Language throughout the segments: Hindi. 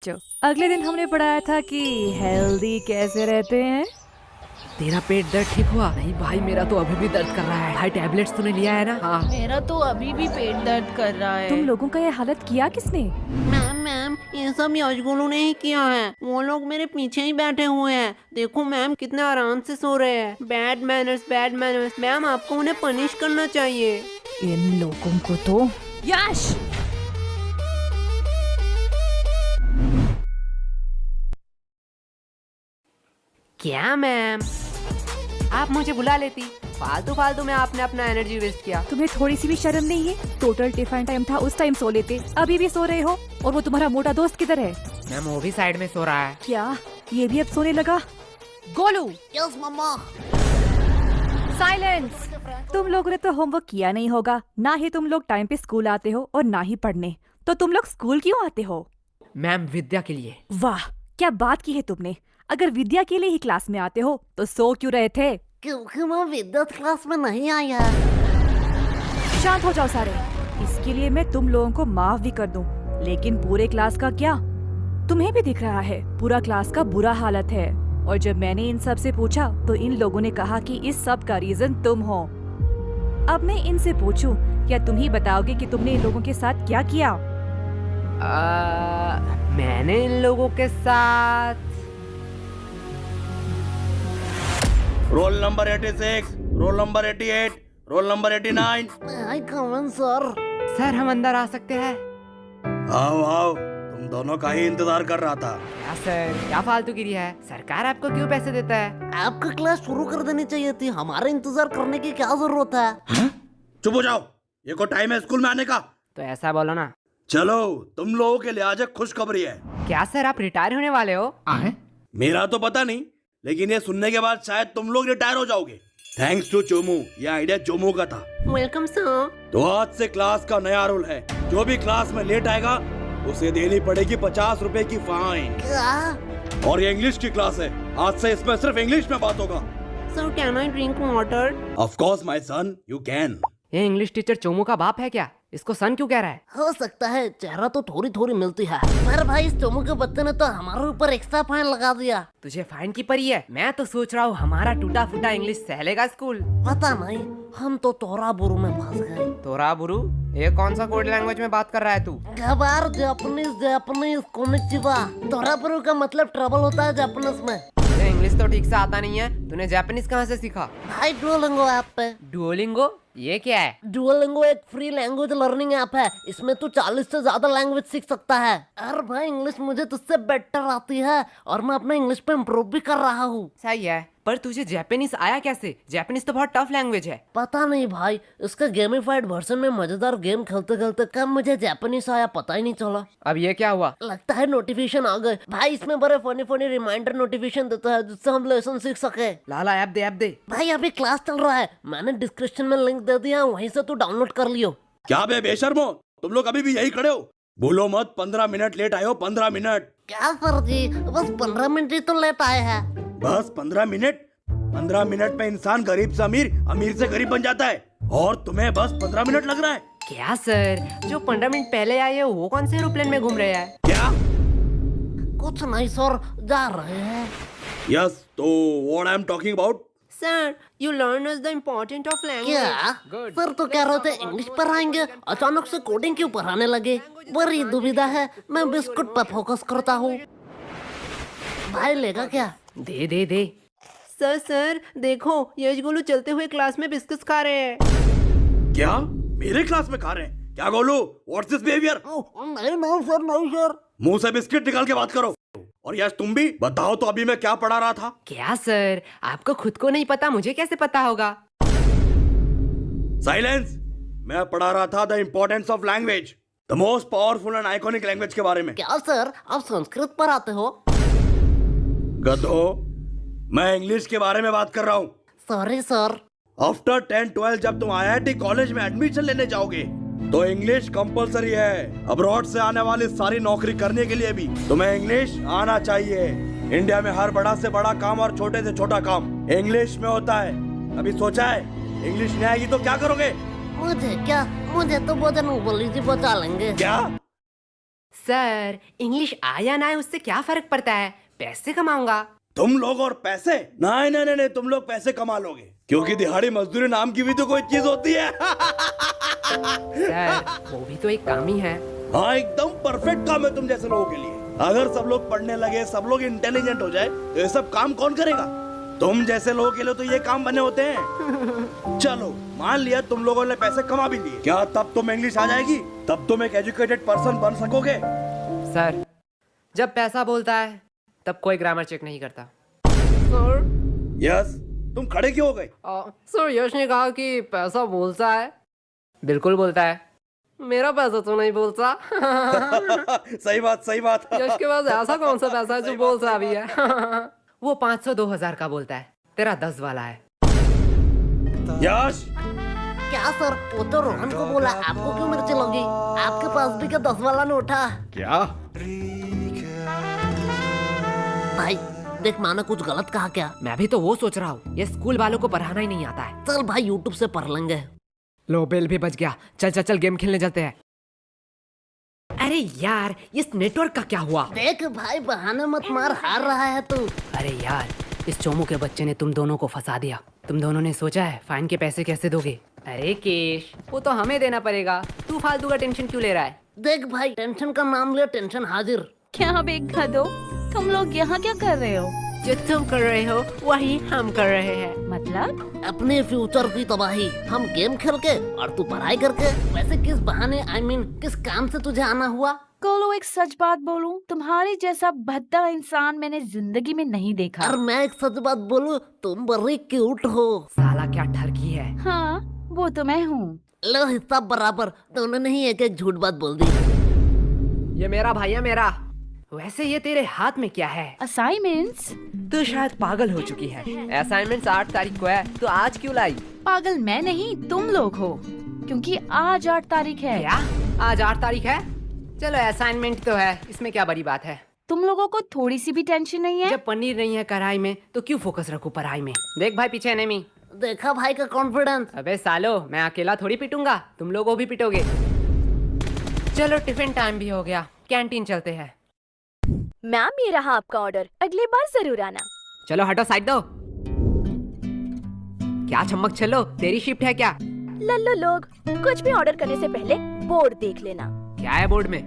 अगले दिन हमने पढ़ाया था कि हेल्दी कैसे रहते हैं। तेरा पेट दर्द ठीक हुआ? नहीं भाई, मेरा तो अभी भी दर्द कर रहा है। भाई टैबलेट्स तूने लिया है ना? हाँ। मेरा तो अभी भी पेट दर्द कर रहा है। तुम लोगों का ये हालत किया किसने? मैम ये सब यशगुलू ने ही किया है। वो लोग मेरे पीछे ही बैठे हुए हैं। देखो मैम कितने आराम से सो रहे हैं। Bad manners. मैम आपको उन्हें पनिश करना चाहिए। इन लोगों को तो। यश, क्या मैम, आप मुझे बुला लेती। फालतू में आपने अपना एनर्जी वेस्ट किया। तुम्हें थोड़ी सी भी शर्म नहीं है? टोटल टिफिन टाइम था, उस टाइम सो लेते, अभी भी सो रहे हो। और वो तुम्हारा मोटा दोस्त किधर है? मैम वो भी साइड में सो रहा है। क्या ये भी अब सोने लगा? गोलू, यस मम्मा। साइलेंस। तुम लोगों ने तो होमवर्क किया नहीं होगा। ना ही तुम लोग टाइम पे स्कूल आते हो और ना ही पढ़ने। तो तुम लोग स्कूल क्यों आते हो? मैम विद्या के लिए। वाह, क्या बात की है तुमने। अगर विद्या के लिए ही क्लास में आते हो तो सो क्यों रहे थे? क्योंकि मैं विद्युत क्लास में नहीं आया। शांत हो जाओ सारे। इसके लिए मैं तुम लोगों को माफ भी कर दूं, लेकिन पूरे क्लास का क्या? तुम्हें भी दिख रहा है पूरा क्लास का बुरा हालत है। और जब मैंने इन सब से पूछा तो इन लोगों ने कहा कि इस सब का रीजन तुम हो। अब मैं इनसे पूछूं, क्या तुम ही बताओगे कि तुमने इन लोगों के साथ क्या किया? मैंने इन लोगों के साथ roll number 86, roll number 88, roll number 89। आई कम इन सर। सर हम अंदर आ सकते हैं? आओ आओ, तुम दोनों का ही इंतजार कर रहा था। क्या सर, क्या फालतूगिरी है? सरकार आपको क्यों पैसे देता है? आपका क्लास शुरू कर देनी चाहिए थी। हमारे इंतजार करने की क्या जरूरत है? चुप हो जाओ, ये को टाइम है स्कूल में आने का। तो ऐसा बोलो ना। चलो, तुम लोगों के लिए आज एक खुशखबरी है। क्या सर, आप रिटायर होने वाले हो? मेरा तो पता नहीं, लेकिन ये सुनने के बाद शायद तुम लोग रिटायर हो जाओगे। थैंक्स टू चोमू, ये आइडिया चोमू का था। Welcome sir. तो आज से क्लास का नया रूल है, जो भी क्लास में लेट आएगा उसे देनी पड़ेगी 50 रुपए की फाइन। क्या? और ये इंग्लिश की क्लास है, आज से इसमें सिर्फ इंग्लिश में बात होगा। Sir can I drink water? Of course my son, you can. ये इंग्लिश टीचर चोमू का बाप है क्या? इसको सन क्यों कह रहा है? हो सकता है, चेहरा तो थोड़ी मिलती है। पर भाई इस चोमू के बच्चे ने तो हमारे ऊपर एक्स्ट्रा फाइन लगा दिया। तुझे फाइन की पड़ी है? मैं तो सोच रहा हूँ हमारा टूटा फूटा इंग्लिश सहलेगा स्कूल। पता नहीं, हम तो तोरा बुरु में फंस गए। तोरा बुरु? ये कौन सा कोड लैंग्वेज में बात कर रहा है तू? गबार जापानीज कोनिचिवा। तोरा बुरु का मतलब ट्रबल होता है जापानीज में। तुझे इंग्लिश तो ठीक से आता नहीं है, तूने जापानीज कहाँ से सीखा? भाई डुओलिंगो ऐप पे। डुओलिंगो? ये क्या है? डुओलिंगो एक फ्री लैंग्वेज लर्निंग ऐप है। इसमें तू 40 से ज्यादा लैंग्वेज सीख सकता है। अरे भाई इंग्लिश मुझे तुझसे बेटर आती है और मैं अपना इंग्लिश पे इम्प्रूव भी कर रहा हूँ। सही है, पर तुझे जापानीज आया कैसे? जापानीज तो बहुत टफ लैंग्वेज है। पता नहीं भाई, इसका गेमिफाइड वर्जन में मजेदार गेम खेलते खेलते कब मुझे जापानीज आया पता ही नहीं चला। अब ये क्या हुआ? लगता है नोटिफिकेशन आ गए। भाई इसमें बड़े फनी रिमाइंडर नोटिफिकेशन देता है जिससे हम लेसन सीख सके। लाला ऐप दे। भाई अभी क्लास चल रहा है, मैंने डिस्क्रिप्शन में लिंक दे दिया, वहीं से तू डाउनलोड कर लियो। क्या बे बेशर्मो, तुम लोग अभी भी यही खड़े हो? भूलो मत, 15 मिनट लेट आए हो। 15 मिनट। क्या सर जी, बस 15 मिनट ही तो लेट आए हैं। बस 15 मिनट? 15 मिनट में इंसान गरीब से अमीर, अमीर से गरीब बन जाता है, और तुम्हें बस 15 मिनट लग रहा है? क्या सर, जो 15 मिनट पहले आए हैं वो कौन से एरोप्लेन में घूम रहे हैं? क्या? कुछ नहीं सर, जा रहे हैं। यस, तो what I am talking about? Sir, you learn us the important of language. क्या सर तो कह रहे थे इंग्लिश पढ़ाएंगे, अचानक से कोडिंग क्यों पढ़ाने लगे? बड़ी दुविधा है, मैं बिस्कुट पर फोकस करता हूँ। भाई लेगा क्या? दे। सर देखो, यशगुलू चलते हुए क्लास में बिस्किट्स खा रहे हैं। क्या मेरे क्लास में खा रहे हैं? क्या गोलू, व्हाट्स दिस बिहेवियर? नहीं सर। मुंह से बिस्किट निकाल के बात करो। और यस तुम भी बताओ तो, अभी मैं क्या पढ़ा रहा था? क्या सर, आपको खुद को नहीं पता, मुझे कैसे पता होगा? साइलेंस। मैं पढ़ा रहा था the importance of language, the most powerful and iconic language के बारे में। क्या सर, आप संस्कृत पढ़ाते हो? गधो, मैं इंग्लिश के बारे में बात कर रहा हूँ। Sorry sir. आफ्टर 10-12 जब तुम IIT कॉलेज में एडमिशन लेने जाओगे तो इंग्लिश कंपलसरी है। अब्रॉड से आने वाली सारी नौकरी करने के लिए भी तुम्हें इंग्लिश आना चाहिए। इंडिया में हर बड़ा से बड़ा काम और छोटे से छोटा काम इंग्लिश में होता है। अभी सोचा है इंग्लिश नहीं आएगी तो क्या करोगे? मुझे क्या, मुझे तो भोजन बोली जी बचा लेंगे। क्या? सर इंग्लिश आया ना आए उससे क्या फर्क पड़ता है, पैसे कमाऊंगा। तुम लोग और पैसे? नहीं नहीं नहीं नहीं, तुम लोग पैसे कमा लोगे, क्योंकि दिहाड़ी मजदूरी नाम की भी तो कोई चीज होती है। सर वो भी तो एक काम ही है। हाँ एकदम परफेक्ट काम है तुम जैसे लोगों के लिए। अगर सब लोग पढ़ने लगे, सब लोग इंटेलिजेंट हो जाए, तो ये सब काम कौन करेगा? तुम जैसे लोगों के लिए तो ये काम बने होते हैं। चलो मान लिया तुम लोगों ने पैसे कमा भी लिए, क्या तब तुम इंग्लिश आ जाएगी? तब तुम एक एजुकेटेड पर्सन बन सकोगे? सर जब पैसा बोलता है तब कोई ग्रामर चेक नहीं करता। सर यस, तुम खड़े क्यों हो गए? सर यश ने कहा कि पैसा बोलता है। बिल्कुल बोलता है, मेरा पैसा तो नहीं बोलता। सही बात सही बात। यश के पास ऐसा कौन सा पैसा है जो बोलता भी है? वो 500 2000 का बोलता है, तेरा 10 वाला है। यश क्या सर, वो तो रोहन को बोला, आपको क्यों मिर्ची लगी? आपके पास भी क्या 10 वाला नोट है? क्या? भाई देख, माना कुछ गलत कहा क्या? मैं भी तो वो सोच रहा हूँ, ये स्कूल वालों को पढ़ाना ही नहीं आता है। चल भाई यूट्यूब से पढ़ लेंगे। लो बेल भी बच गया, चल चल चल गेम खेलने चलते हैं। अरे यार इस नेटवर्क का क्या हुआ? देख भाई बहाने मत मार, हार रहा है तू। अरे यार इस चोमू के बच्चे ने तुम दोनों को फंसा दिया। तुम दोनों ने सोचा है फाइन के पैसे कैसे दोगे? अरे केश वो तो हमें देना पड़ेगा, तू फालतू का टेंशन क्यों ले रहा है? देख भाई, टेंशन का नाम ले, टेंशन हाजिर। क्या बेगा दो, तुम लोग यहाँ क्या कर रहे हो? जो तुम कर रहे हो वही हम कर रहे हैं। मतलब अपने फ्यूचर की तबाही, हम गेम खेल के और तू पढ़ाई करके। वैसे किस बहाने, I mean, किस काम से तुझे आना हुआ? कोलो एक सच बात बोलूं, तुम्हारे जैसा भद्दा इंसान मैंने जिंदगी में नहीं देखा। और मैं एक सच बात बोलूं, तुम बड़ी क्यूट हो। साला क्या ठरकी है। हाँ वो तो मैं हूँ। लो हिस्सा बराबर, दोनों ने ही एक एक झूठ बात बोल दी। ये मेरा भाई है मेरा। वैसे ये तेरे हाथ में क्या है? असाइनमेंट्स? तू शायद पागल हो चुकी है। असाइनमेंट्स 8 तारीख को है, तो आज क्यों लाई? पागल मैं नहीं, तुम लोग हो, क्योंकि आज 8 तारीख है। क्या आज 8 तारीख है? चलो असाइनमेंट तो है, इसमें क्या बड़ी बात है। तुम लोगों को थोड़ी सी भी टेंशन नहीं है? जब पनीर नहीं है कढ़ाई में तो क्यों फोकस रखूं पढ़ाई में। देख भाई पीछे एनिमी। देखा भाई का कॉन्फिडेंस। अबे सालो मैं अकेला थोड़ी पिटूंगा, तुम लोगों भी पिटोगे। चलो टिफिन टाइम भी हो गया, कैंटीन चलते हैं। मैम ये रहा आपका ऑर्डर, अगली बार जरूर आना। चलो हटो साइड दो। क्या छमक छलो, तेरी शिफ्ट है क्या? लल्लो लोग, कुछ भी ऑर्डर करने से पहले बोर्ड देख लेना। क्या है बोर्ड में?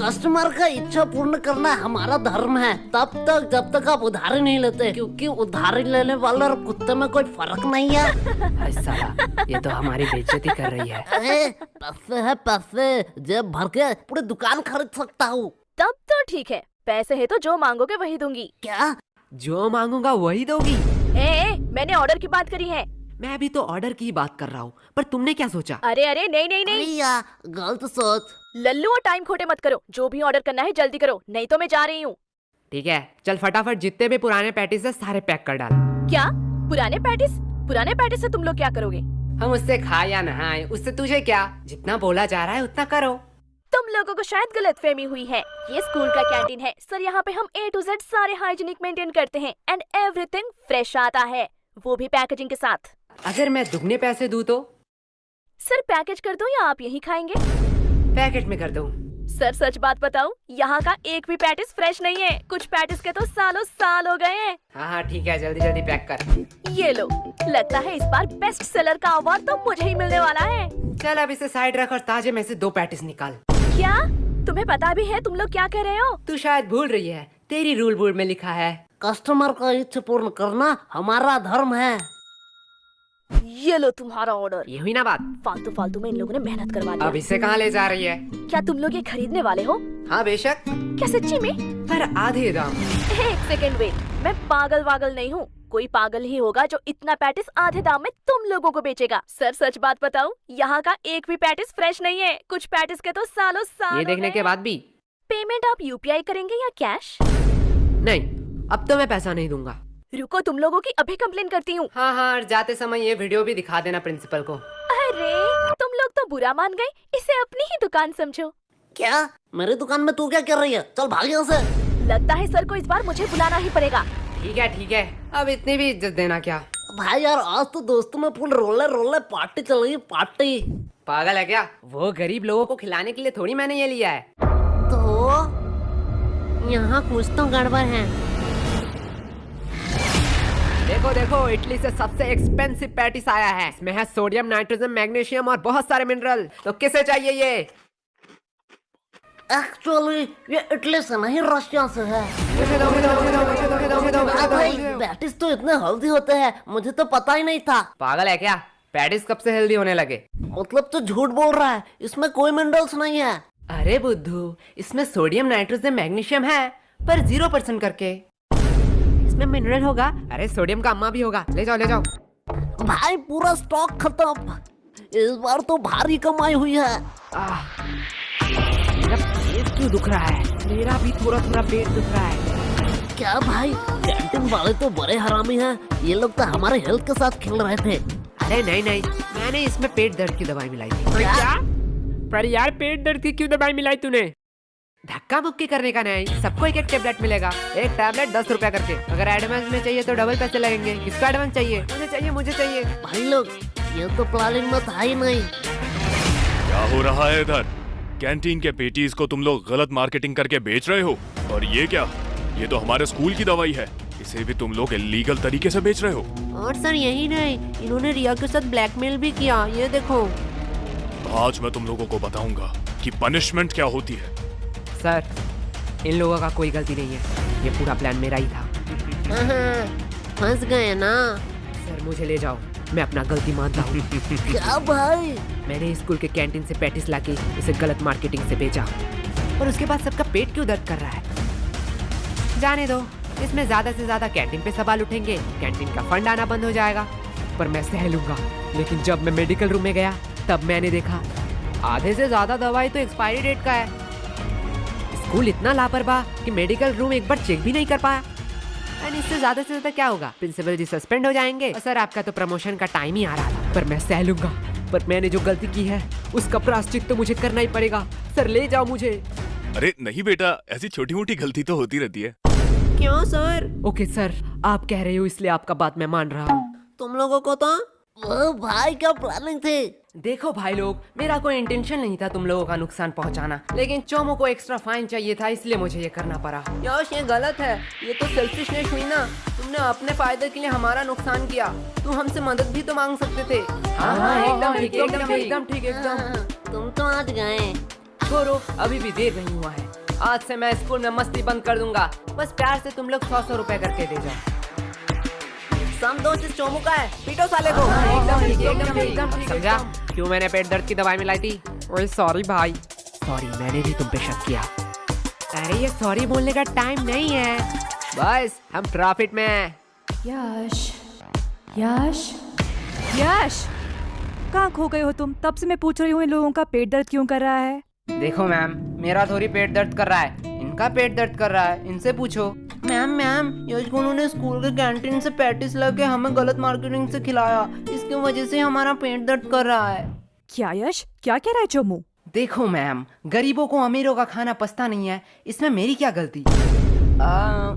कस्टमर का इच्छा पूर्ण करना हमारा धर्म है, तब तक जब तक आप उधारी नहीं लेते, क्योंकि उधारी लेने वाले और कुत्ते में कोई फर्क नहीं है। अरे साला ये तो हमारी बेइज्जती कर रही है। अरे पैसे है पैसे, जेब भर के पूरी दुकान खरीद सकता हूँ। तब तो ठीक है, पैसे है तो जो मांगोगे वही दूंगी। क्या? जो मांगूंगा वही दोगी? मैंने ऑर्डर की बात करी है। मैं भी तो ऑर्डर की ही बात कर रहा हूँ, पर तुमने क्या सोचा? अरे अरे नहीं नहीं नहीं, भैया गलत सोच। लल्लू और टाइम खोटे मत करो, जो भी ऑर्डर करना है जल्दी करो, नहीं तो मैं जा रही हूँ। ठीक है चल फटाफट, जितने भी पुराने पैटीज है सारे पैक कर डाल। क्या पुराने पैटिस? पुराने पैटिस से तुम लोग क्या करोगे? हम उससे खाए या नहाए उससे तुझे क्या, जितना बोला जा रहा है उतना करो। तुम लोगों को शायद गलतफहमी हुई है, ये स्कूल का कैंटीन है सर, यहाँ पे हम A to Z सारे हाइजीनिक मेंटेन करते हैं एंड एवरीथिंग फ्रेश आता है, वो भी पैकेजिंग के साथ। अगर मैं दुगने पैसे दूं तो? सर पैकेज कर दूं या आप यही खाएंगे? पैकेट में कर दूं। सर सच बात बताऊं, यहाँ का एक भी पैटिस फ्रेश नहीं है, कुछ पैटिस के तो सालों साल हो गए हैं। हाँ ठीक है जल्दी जल्दी पैक कर। ये लो, लगता है इस बार बेस्ट सेलर का अवार्ड तो मुझे ही मिलने वाला है। चल अब इसे साइड रख और ताजे में से 2 पैटिस निकाल। क्या तुम्हें पता भी है तुम लोग क्या कह रहे हो? तू शायद भूल रही है, तेरी रूल बोर्ड में लिखा है कस्टमर का इच्छा पूर्ण करना हमारा धर्म है। ये लो तुम्हारा ऑर्डर। ये हुई ना बात? फालतू फालतू में इन लोगों ने मेहनत करवा अब दी। इसे कहाँ ले जा रही है? क्या तुम लोग ये खरीदने वाले हो? हाँ बेशक, क्या सच्ची में? पर आधे दाम। एक सेकंड वेट, मैं पागल वागल नहीं हूँ, कोई पागल ही होगा जो इतना पैटिस आधे दाम में तुम लोगों को बेचेगा। सर सच बात बताऊं, यहाँ का एक भी पैटिस फ्रेश नहीं है, कुछ पैटिस के तो सालों साल ये देखने के बाद भी? पेमेंट आप UPI करेंगे या कैश? नहीं, अब तो मैं पैसा नहीं दूंगा। रुको, तुम लोगों की अभी कंप्लेन करती हूँ। हाँ हाँ और जाते समय ये वीडियो भी दिखा देना प्रिंसिपल को। अरे तुम लोग तो बुरा मान गए, इसे अपनी ही दुकान समझो। क्या मेरी दुकान में तू क्या कर रही है? चल भाग यहाँ से। लगता है सर को इस बार मुझे बुलाना ही पड़ेगा। ठीक है, अब इतनी भी इज्जत देना क्या? भाई यार आज तो दोस्तों में फुल रोले पार्टी चल रही है, पार्टी। पागल है क्या? वो गरीब लोगों को खिलाने के लिए थोड़ी मैंने ये लिया है। तो यहाँ कुछ तो गड़बड़ है। देखो देखो, इटली से सबसे एक्सपेंसिव पैटिस आया है। इसमें है सोडियम, नाइट्रोजन, मैग्नीशियम और बहुत सारे मिनरल। तो किसे चाहिए ये? एक्चुअली ये इटली से नहीं, रशिया से है। मुझे दो, मुझे दो, मुझे दो, मुझे दो, मुझे दो, मुझे दो, मुझे दो, भाई मुझे दो। पैटिस तो इतने हेल्दी होते हैं, मुझे तो पता ही नहीं था। पागल है क्या? पैटिस कब से हेल्दी होने लगे? मतलब तो झूठ बोल रहा है, इसमें कोई मिनरल्स नहीं है। अरे बुद्धू, इसमें सोडियम, नाइट्रोजन, मैग्नीशियम है, पर 0% करके। इसमें मिनरल होगा। अरे सोडियम का अम्मा भी होगा। ले जाओ ले जाओ। भाई पूरा स्टॉक खत्म। इस बार तो भारी कमाई हुई है। आह, मेरा पेट क्यों दुख रहा है? मेरा भी थोड़ा थोड़ा पेट दुख रहा है। क्या भाई, कैंटीन वाले तो बड़े हरामी हैं। ये लोग तो हमारे हेल्थ के साथ खेल रहे थे। अरे नहीं नहीं, मैंने इसमें पेट दर्द की दवाई मिलाई थी। क्या? पर यार पेट दर्द की क्यों दवाई मिलाई तूने? धक्का मुक्की करने का नहीं, सबको एक एक टेबलेट मिलेगा। एक टेबलेट 10 रुपया करके। अगर एडवांस में चाहिए तो डबल पैसे लगेंगे। किसका एडवांस चाहिए? मुझे चाहिए, मुझे चाहिए। भाई लोग, ये तो प्लानिंग में था ही नहीं। क्या हो रहा है इधर? कैंटीन के पेटीज को तुम लोग गलत मार्केटिंग करके बेच रहे हो। और ये क्या? ये तो हमारे स्कूल की दवाई है। इसे भी तुम लोग इलीगल तरीके से बेच रहे हो। और सर यही नहीं, इन्होंने रिया के साथ ब्लैकमेल भी किया। ये देखो। आज मैं तुम लोगों को बताऊंगा कि पनिशमेंट क्या होती है। सर, इन लोगों का कोई गलती नहीं है। ये पूरा प्लान मेरा ही था। फंस गए ना। सर मुझे ले जाओ, मैं अपना गलती मानता हूँ। क्या भाई? मैंने स्कूल के कैंटीन से पैटिस लाके इसे गलत मार्केटिंग से बेचा, और उसके बाद सबका पेट क्यों दर्द कर रहा है? जाने दो, इसमें ज्यादा से ज्यादा कैंटीन पे सवाल उठेंगे, कैंटीन का फंड आना बंद हो जाएगा। पर मैं सह लूंगा। लेकिन जब मैं मेडिकल रूम में गया तब मैंने देखा आधे से ज्यादा दवाई तो एक्सपायरी डेट का है। स्कूल इतना लापरवाह कि मेडिकल रूम एक बार चेक भी नहीं कर पाया। एंड इससे ज्यादा से ज्यादा क्या होगा? प्रिंसिपल जी सस्पेंड हो जाएंगे। सर आपका तो प्रमोशन का टाइम ही आ रहा था। पर मैं सह लूंगा। पर मैंने जो गलती की है उसका प्रायश्चित तो मुझे करना ही पड़ेगा। सर ले जाओ मुझे। अरे नहीं बेटा, ऐसी छोटी मोटी गलती तो होती रहती है। क्यों सर? ओके सर, आप कह रहे हो इसलिए आपका बात मैं मान रहा हूँ। तुम लोगों को तो ओ भाई, क्या प्लानिंग थी? देखो भाई लोग, मेरा कोई इंटेंशन नहीं था तुम लोगों का नुकसान पहुंचाना, लेकिन चोमो को एक्स्ट्रा फाइन चाहिए था, इसलिए मुझे ये करना पड़ा। यश ये गलत है। ये तो सेल्फिशनेस हुई ना। तुमने अपने फायदे के लिए हमारा नुकसान किया। तुम हमसे मदद भी तो मांग सकते थे। हाँ, एकदम ठीक, एकदम ठीक, एकदम। तुम तो आज गए। छोड़ो, अभी भी देर नहीं हुआ है। आज से मैं स्कूल में मस्ती बंद कर दूंगा। बस प्यार से तुम लोग 100 रुपए करके दे जाओ। समझो इस चोमू का है, पीटो साले को। एकदम ठीक। समझा क्यों मैंने पेट दर्द की दवाई मिलाई थी? ओए सॉरी भाई। सॉरी, मैंने भी तुम पे शक किया। अरे ये सॉरी बोलने का टाइम नहीं है। बस हम प्रॉफिट में हैं। यश, यश, यश, कहाँ खो गए हो तुम? तब से मैं पूछ रही हूँ इन लोगों का पेट दर्द क्यों कर रहा है? देखो मैम, मेरा थोड़ी पेट दर्द कर रहा है, इनका पेट दर्द कर रहा है। इनसे पूछो। मैम यश को उन्होंने स्कूल के कैंटीन से पैटिस लाके हमें गलत मार्केटिंग से खिलाया। इसकी वजह से हमारा पेट दर्द कर रहा है। क्या यश, क्या कह रहा है चोमू? देखो मैम, गरीबों को अमीरों का खाना पचता नहीं है, इसमें मेरी क्या गलती?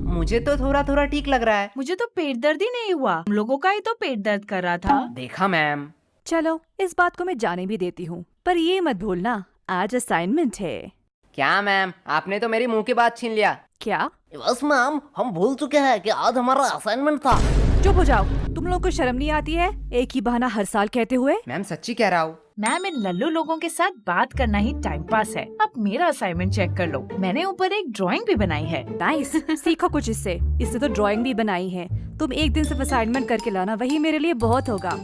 मुझे तो थोड़ा थोड़ा ठीक लग रहा है। मुझे तो पेट दर्द ही नहीं हुआ, हम लोगों का ही तो पेट दर्द कर रहा था। देखा मैम। चलो, इस बात को मैं जाने भी देती हूँ, पर ये मत भूलना आज असाइनमेंट है। क्या मैम, आपने तो मेरी मुंह की बात छीन लिया। क्या? बस मैम, हम भूल चुके हैं कि आज हमारा असाइनमेंट था। चुप हो जाओ, तुम लोगों को शर्म नहीं आती है एक ही बहाना हर साल कहते हुए? मैम सच्ची कह रहा हूँ। मैम, इन लल्लू लोगों के साथ बात करना ही टाइम पास है। अब मेरा असाइनमेंट चेक कर लो, मैंने ऊपर एक ड्राइंग भी बनाई है। नाइस, सीखो कुछ इससे। इससे तो ड्राइंग भी बनाई है। तुम एक दिन सिर्फ असाइनमेंट करके लाना, वही मेरे लिए बहुत होगा।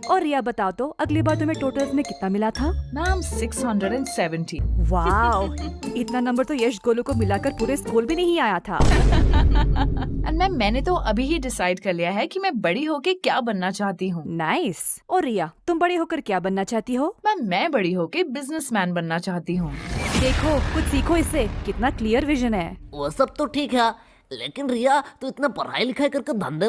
और रिया बताओ तो, अगली बार तुम्हें टोटल्स में कितना मिला था? मैम 670। वाओ, इतना नंबर तो यश गोलू को मिलाकर पूरे स्कूल भी नहीं आया था। एंड मैम, मैंने तो अभी ही डिसाइड कर लिया है कि मैं बड़ी होके क्या बनना चाहती हूँ। नाइस। और रिया, तुम बड़ी होकर क्या बनना चाहती हो? मैम, मैं बड़ी होके बिजनेसमैन बनना चाहती हूँ। देखो, कुछ सीखो इससे, कितना क्लियर विजन है। वो सब तो ठीक है, लेकिन रिया, तू इतना पढ़ाई लिखाई करके धंधे